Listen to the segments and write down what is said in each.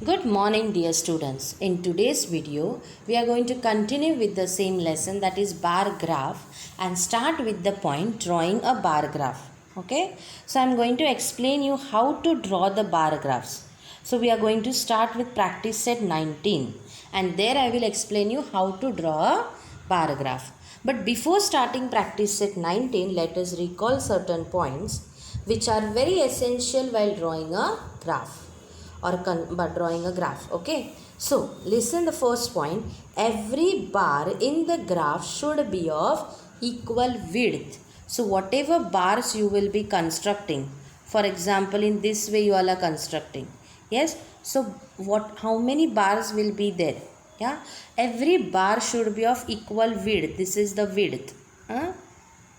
Good morning, dear students. In today's video, we are going to continue with the same lesson, that is bar graph, and start with the point drawing a bar graph. Okay, so I am going to explain you how to draw the bar graphs. So we are going to start with practice set 19, and there I will explain you how to draw a bar graph. But before starting practice set 19, let us recall certain points which are very essential while drawing a graph or drawing a graph. Okay, so listen, the first point: every bar in the graph should be of equal width. So whatever bars you will be constructing, for example in this way you all are constructing, yes, so how many bars will be there? Yeah, every bar should be of equal width. This is the width.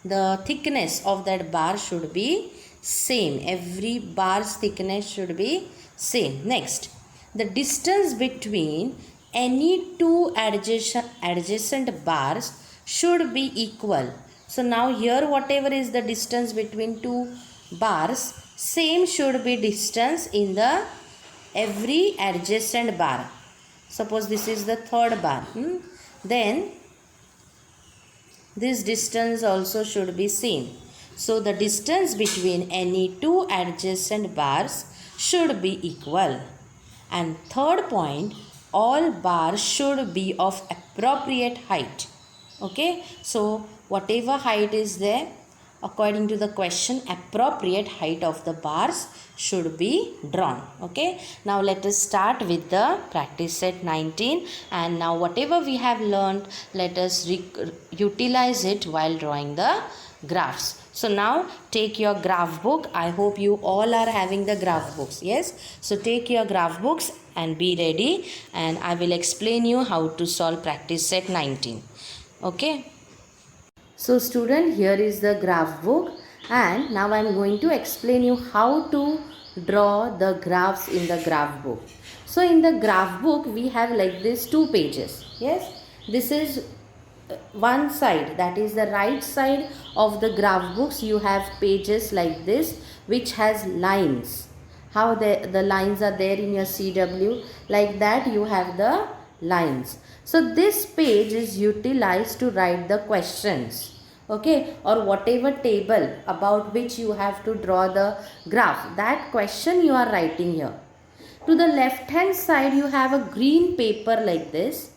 The thickness of that bar should be same. Every bar's thickness should be same. Next, the distance between any two adjacent bars should be equal. So now here whatever is the distance between two bars, same should be distance in the every adjacent bar. Suppose this is the third bar, then this distance also should be same. So the distance between any two adjacent bars should be equal. And third point, all bars should be of appropriate height. Okay, so whatever height is there, according to the question, appropriate height of the bars should be drawn. Okay, now let us start with the practice set 19, and now whatever we have learned, let us utilize it while drawing the graphs. So now take your graph book. I hope you all are having the graph books. Yes, so take your graph books and be ready, and I will explain you how to solve practice set 19. Okay, so student, here is the graph book, and now I am going to explain you how to draw the graphs in the graph book. So in the graph book we have like this two pages. Yes, this is one side, that is the right side of the graph books. You have pages like this which has lines. How the lines are there in your CW, like that you have the lines. So this page is utilized to write the questions, okay, or whatever table about which you have to draw the graph, that question you are writing here. To the left hand side you have a green paper like this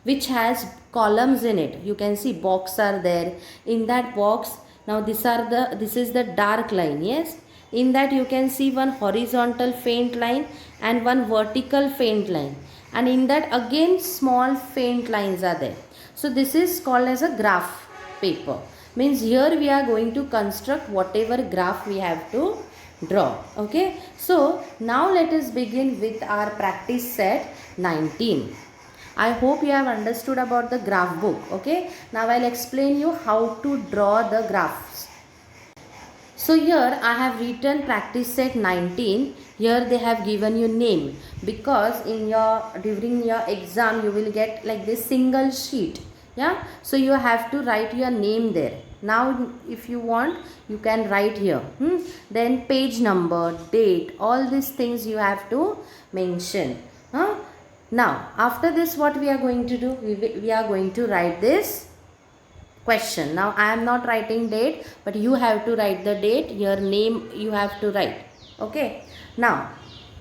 which has columns in it. You can see box are there. In that box, now this is the dark line. Yes, in that you can see one horizontal faint line and one vertical faint line, and in that again small faint lines are there. So this is called as a graph paper. Means here we are going to construct whatever graph we have to draw. Okay, so now let us begin with our practice set 19. I hope you have understood about the graph book. Okay, now I'll explain you how to draw the graphs. So here I have written practice set 19. Here they have given you name, because during your exam you will get like this single sheet. Yeah, so you have to write your name there. Now if you want, you can write here. Then page number, date, all these things you have to mention. Now after this what we are going to do, we are going to write this question. Now I am not writing date, but you have to write the date. Your name you have to write. Okay, now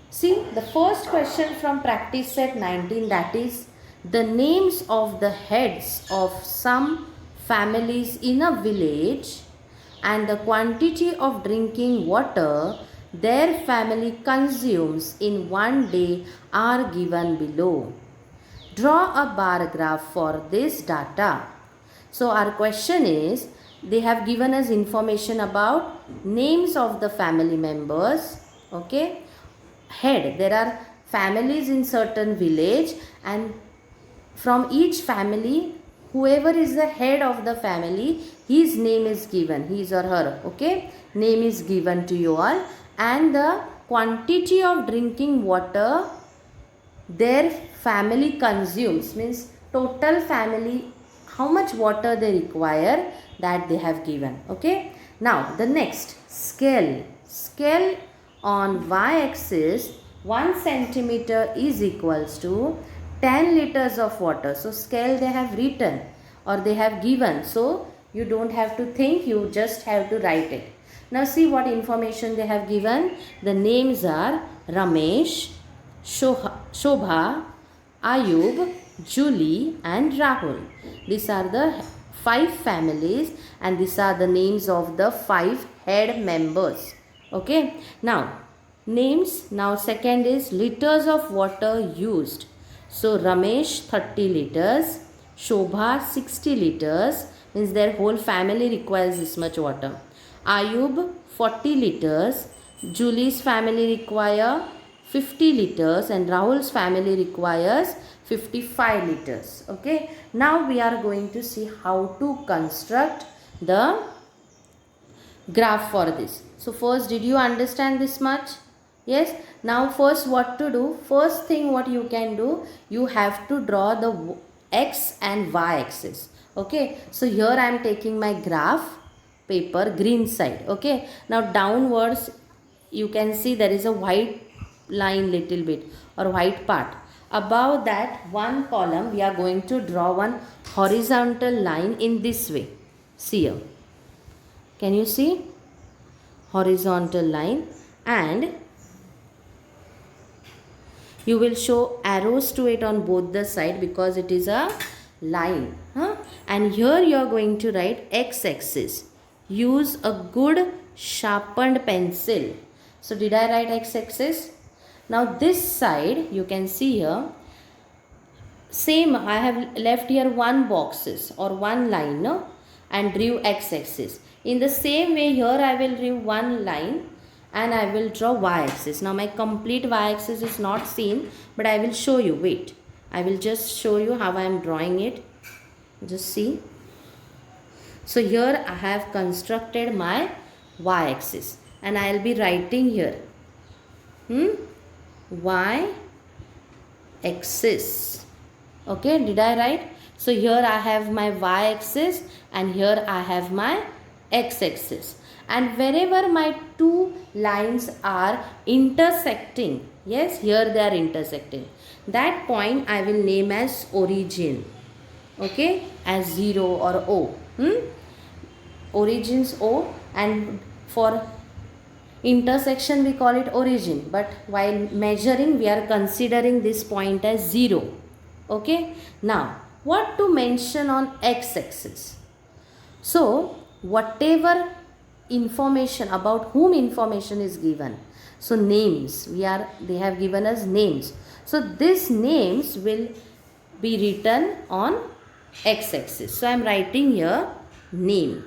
see the first question from practice set 19, that is the names of the heads of some families in a village and the quantity of drinking water their family consumes in one day are given below. Draw a bar graph for this data. So our question is, they have given us information about names of the family members. Okay, head, there are families in certain village, and from each family whoever is the head of the family, his name is given, his or her. Okay, name is given to you all, and the quantity of drinking water their family consumes, means total family how much water they require, that they have given. Okay, now the next, scale on y axis 1 centimeter is equals to 10 liters of water. So scale they have written or they have given. So you don't have to think, you just have to write it. Now see what information they have given. The names are Ramesh, Shobha, Ayub, Julie and Rahul. These are the 5 families and these are the names of the 5 head members. Okay. Now names. Now second is liters of water used. So Ramesh 30 liters, Shobha 60 liters, means their whole family requires this much water. Ayub 40 liters, Julie's family require 50 liters and Rahul's family requires 55 liters. Okay. Now we are going to see how to construct the graph for this. So first, did you understand this much? Yes. Now first what to do? First thing what you can do, you have to draw the x and y axis. Okay. So here I am taking my graph paper, green side. Okay. Now downwards you can see there is a white line little bit or white part. Above that one column we are going to draw one horizontal line in this way. See here. Can you see? Horizontal line, and you will show arrows to it on both the side because it is a line. And here you are going to write x-axis. Use a good sharpened pencil. So did I write x-axis? Now this side you can see here, same I have left here one boxes or one line, no? And drew x-axis. In the same way here I will draw one line and I will draw y-axis. Now my complete y-axis is not seen, but I will show you. Wait, I will just show you how I am drawing it. Just see. So here I have constructed my y-axis and I will be writing here y-axis. Okay, did I write? So here I have my y-axis and here I have my x-axis. And wherever my two lines are intersecting, yes, here they are intersecting, that point I will name as origin. Okay, as 0 or O. Origins O, and for intersection we call it origin, but while measuring we are considering this point as 0. Okay. Now what to mention on x-axis? So whatever information about whom information is given, so names, they have given us names, so these names will be written on x-axis. So I am writing here name.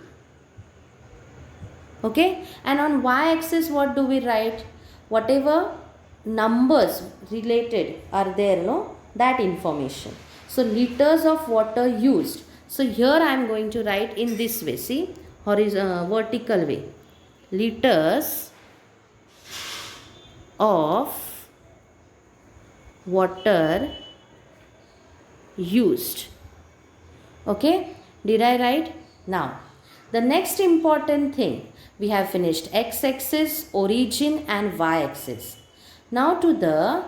Okay. And on y-axis what do we write? Whatever numbers related are there, no, that information. So liters of water used. So here I am going to write in this way. See, vertical way. Liters of water used. Okay. Did I write? Now the next important thing, we have finished x-axis, origin and y-axis. Now to the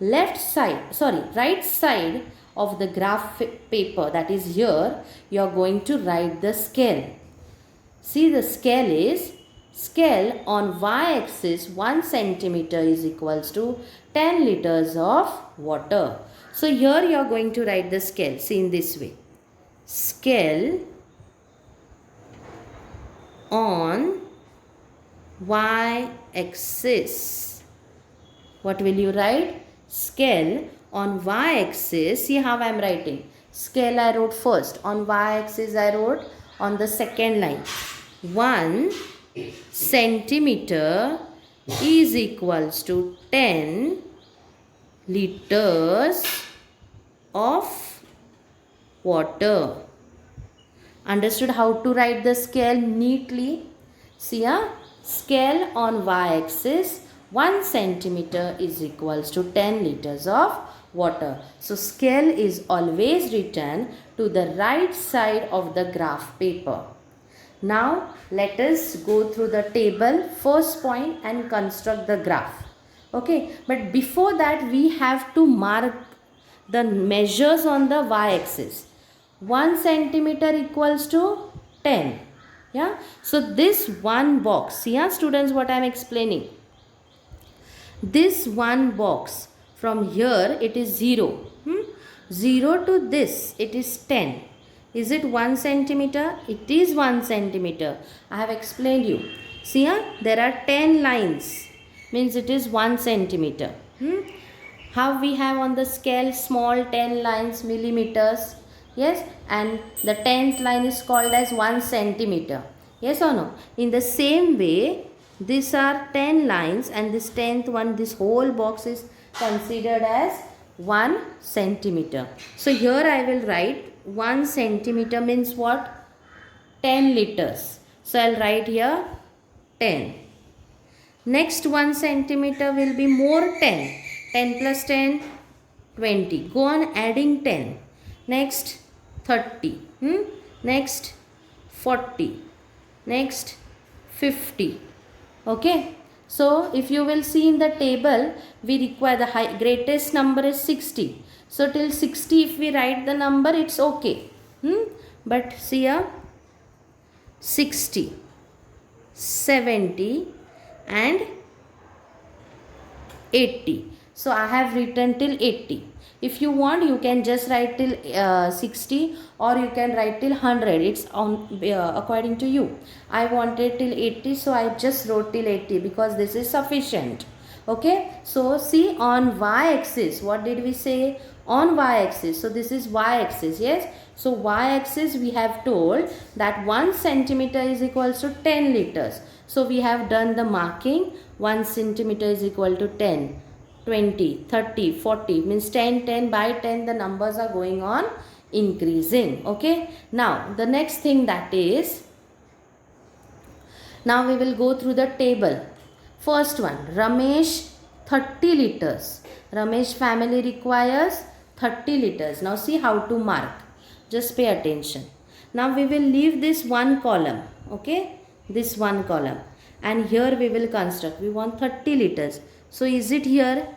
right side of the graph paper, that is here, you are going to write the scale. See, the scale on y-axis 1 centimeter is equals to 10 liters of water. So here you are going to write the scale. See, in this way. Scale on y-axis. What will you write? Scale on y-axis. See how I am writing. Scale I wrote first. On y-axis I wrote on the second line. 1 centimeter is equals to 10 liters of water. Understood how to write the scale neatly? See, scale on y-axis 1 centimeter is equals to 10 liters of water. So scale is always written to the right side of the graph paper. Now let us go through the table first point and construct the graph. Okay, but before that we have to mark the measures on the y-axis. 1 centimeter equals to 10. Yeah, so this one box, see yeah, students, what I am explaining. This one box, from here it is 0. 0 to this it is 10. Is it 1 centimeter? It is 1 centimeter. I have explained you. See here, there are 10 lines. Means it is 1 centimeter. How we have on the scale small 10 lines, millimeters. Yes, and the 10th line is called as 1 centimeter. Yes or no? In the same way, these are 10 lines and this 10th one, this whole box is considered as 1 centimeter. So here I will write 1 centimeter means what? 10 liters. So I'll write here 10. Next 1 centimeter will be more 10. 10 plus 10, 20. Go on adding 10. Next 30. Next 40. Next 50. Okay. So if you will see in the table, we require the greatest number is 60. So till 60 if we write the number, it's okay. But see here, 60, 70 and 80. So I have written till 80. If you want, you can just write till 60 or you can write till 100. It's on according to you. I wanted till 80, so I just wrote till 80 because this is sufficient. Okay. So see on y-axis, what did we say? On y-axis. So this is y-axis. Yes. So y-axis we have told that 1 centimeter is equals to 10 liters. So we have done the marking. 1 centimeter is equal to 10. 20, 30, 40 means 10, 10 by 10 the numbers are going on increasing. Okay. Now the next thing that is, now we will go through the table. First one, Ramesh 30 liters. Ramesh family requires 30 liters. Now see how to mark. Just pay attention. Now we will leave this one column. Okay. This one column. And here we will construct. We want 30 liters. So is it here?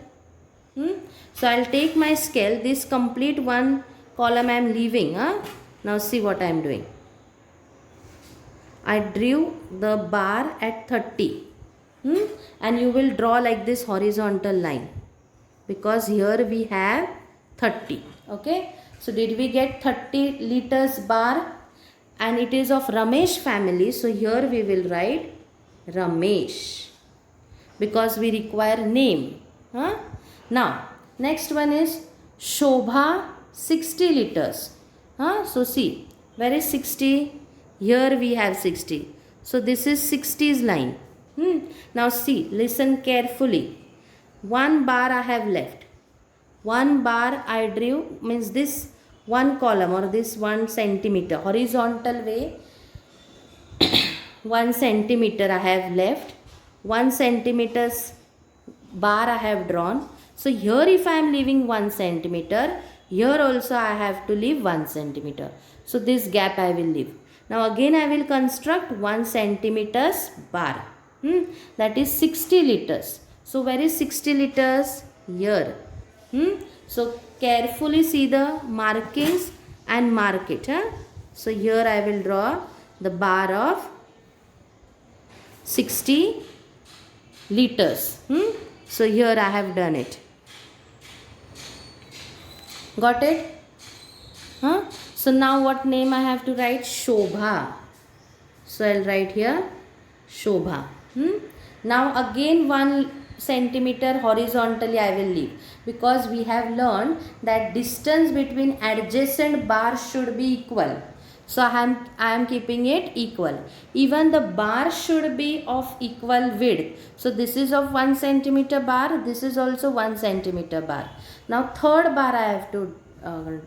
So I'll take my scale. This complete one column I am leaving. Now see what I am doing. I drew the bar at 30. And you will draw like this horizontal line. Because here we have 30. Okay. So did we get 30 liters bar? And it is of Ramesh family. So here we will write Ramesh. Because we require name. Now, next one is Shobha 60 liters. So see, where is 60? Here we have 60. So this is 60's line. Now see, listen carefully. One bar I have left. One bar I drew, means this one column or this 1 centimeter. Horizontal way, 1 centimeter I have left. 1 centimeters bar I have drawn. So here if I am leaving 1 centimeter, here also I have to leave 1 centimeter. So this gap I will leave. Now again I will construct 1 centimeters bar. That is 60 liters. So where is 60 liters? Here. So carefully see the markings and mark it. So here I will draw the bar of 60 liters. So here I have done it. Got it? So now what name I have to write? Shobha. So I'll write here Shobha. Now again 1 centimeter horizontally I will leave, because we have learned that distance between adjacent bars should be equal. So I am keeping it equal. Even the bar should be of equal width. So this is of 1 centimeter bar. This is also 1 centimeter bar. Now third bar I have to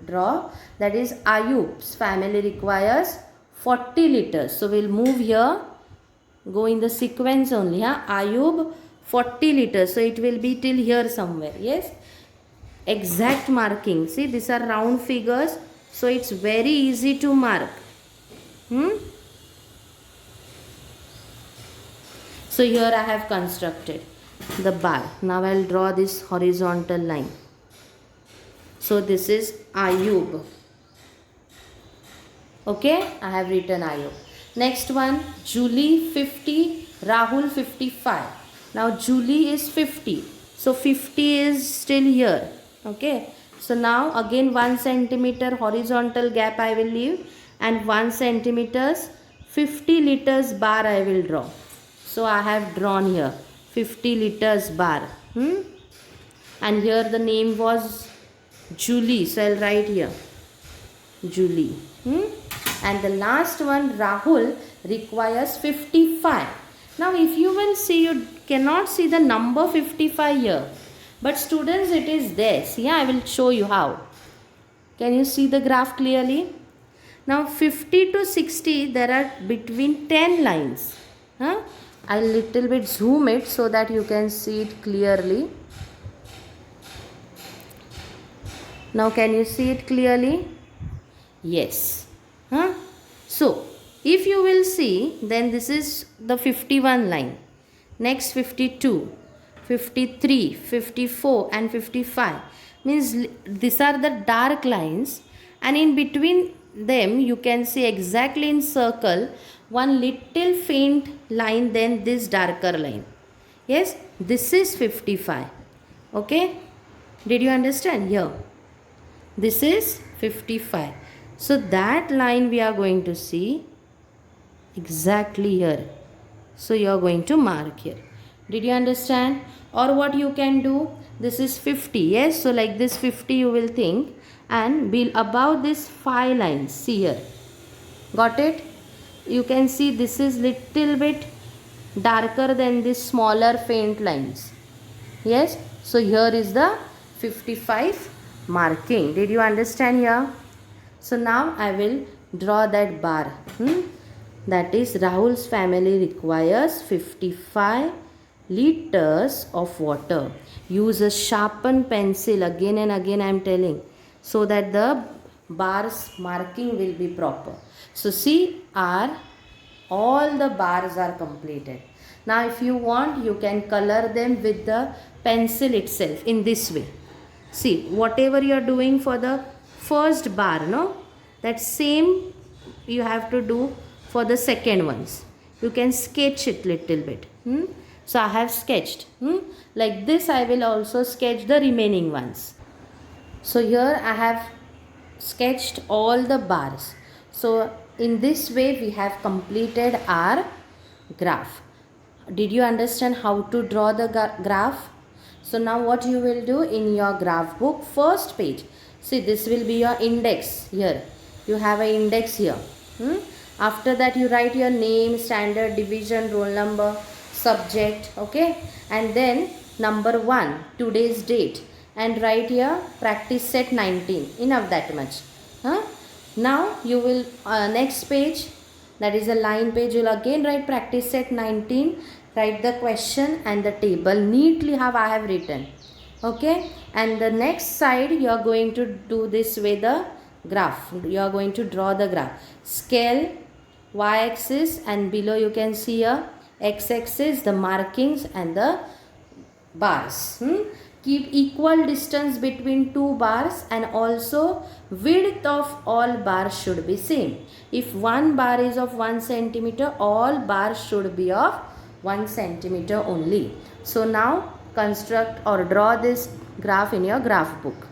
draw. That is Ayub's family requires 40 liters. So we'll move here. Go in the sequence only. Ayub 40 liters. So it will be till here somewhere. Yes. Exact marking. See, these are round figures. So it's very easy to mark. So here I have constructed. the bar. Now I'll draw this horizontal line. So this is Ayub. Okay, I have written Ayub. Next one, Julie 50, Rahul 55. Now Julie is 50. So 50 is still here. Okay. So now again 1 centimeter horizontal gap I will leave, and 1 centimeters 50 liters bar I will draw. So I have drawn here 50 liters bar. And here the name was Julie. So I'll write here Julie. And the last one, Rahul, requires 55. Now if you will see, you cannot see the number 55 here. But students, it is there. See, I will show you how. Can you see the graph clearly? Now 50 to 60, there are between 10 lines. I'll little bit zoom it so that you can see it clearly. Now can you see it clearly? Yes. So if you will see, then this is the 51 line. Next 52, 53, 54 and 55. Means these are the dark lines, and in between them you can see exactly in circle one little faint line, then this darker line. Yes, this is 55. Okay, did you understand? Here, this is 55. So that line we are going to see exactly here. So you are going to mark here. Did you understand? Or what you can do, this is 50. Yes, so like this 50 you will think, and be above this 5 lines. See here. Got it? You can see this is little bit darker than this smaller faint lines. Yes, so here is the 55 marking. Did you understand here? So now I will draw that bar. That is, Rahul's family requires 55 liters of water. Use a sharpened pencil, again and again I am telling, so that the bars marking will be proper. So see, all the bars are completed. Now if you want, you can color them with the pencil itself in this way. See, whatever you are doing for the first bar, no, that same you have to do for the second ones. You can sketch it little bit. So I have sketched. Like this I will also sketch the remaining ones. So here I have sketched all the bars. So in this way we have completed our graph. Did you understand how to draw the graph? So now what you will do in your graph book, first page, see, this will be your index here. You have an index here. After that you write your name, standard, division, roll number, subject, okay, and then number 1, today's date, and write here practice set 19. Enough that much. Now you will next page, that is a line page, you will again write practice set 19. Write the question and the table neatly how I have written. Okay, and the next side you are going to do this way, the graph. You are going to draw the graph. Scale, y-axis, and below you can see here x-axis, the markings and the bars. Keep equal distance between two bars, and also width of all bars should be same. If one bar is of 1 centimeter, all bars should be of 1 centimeter only. So now construct or draw this graph in your graph book.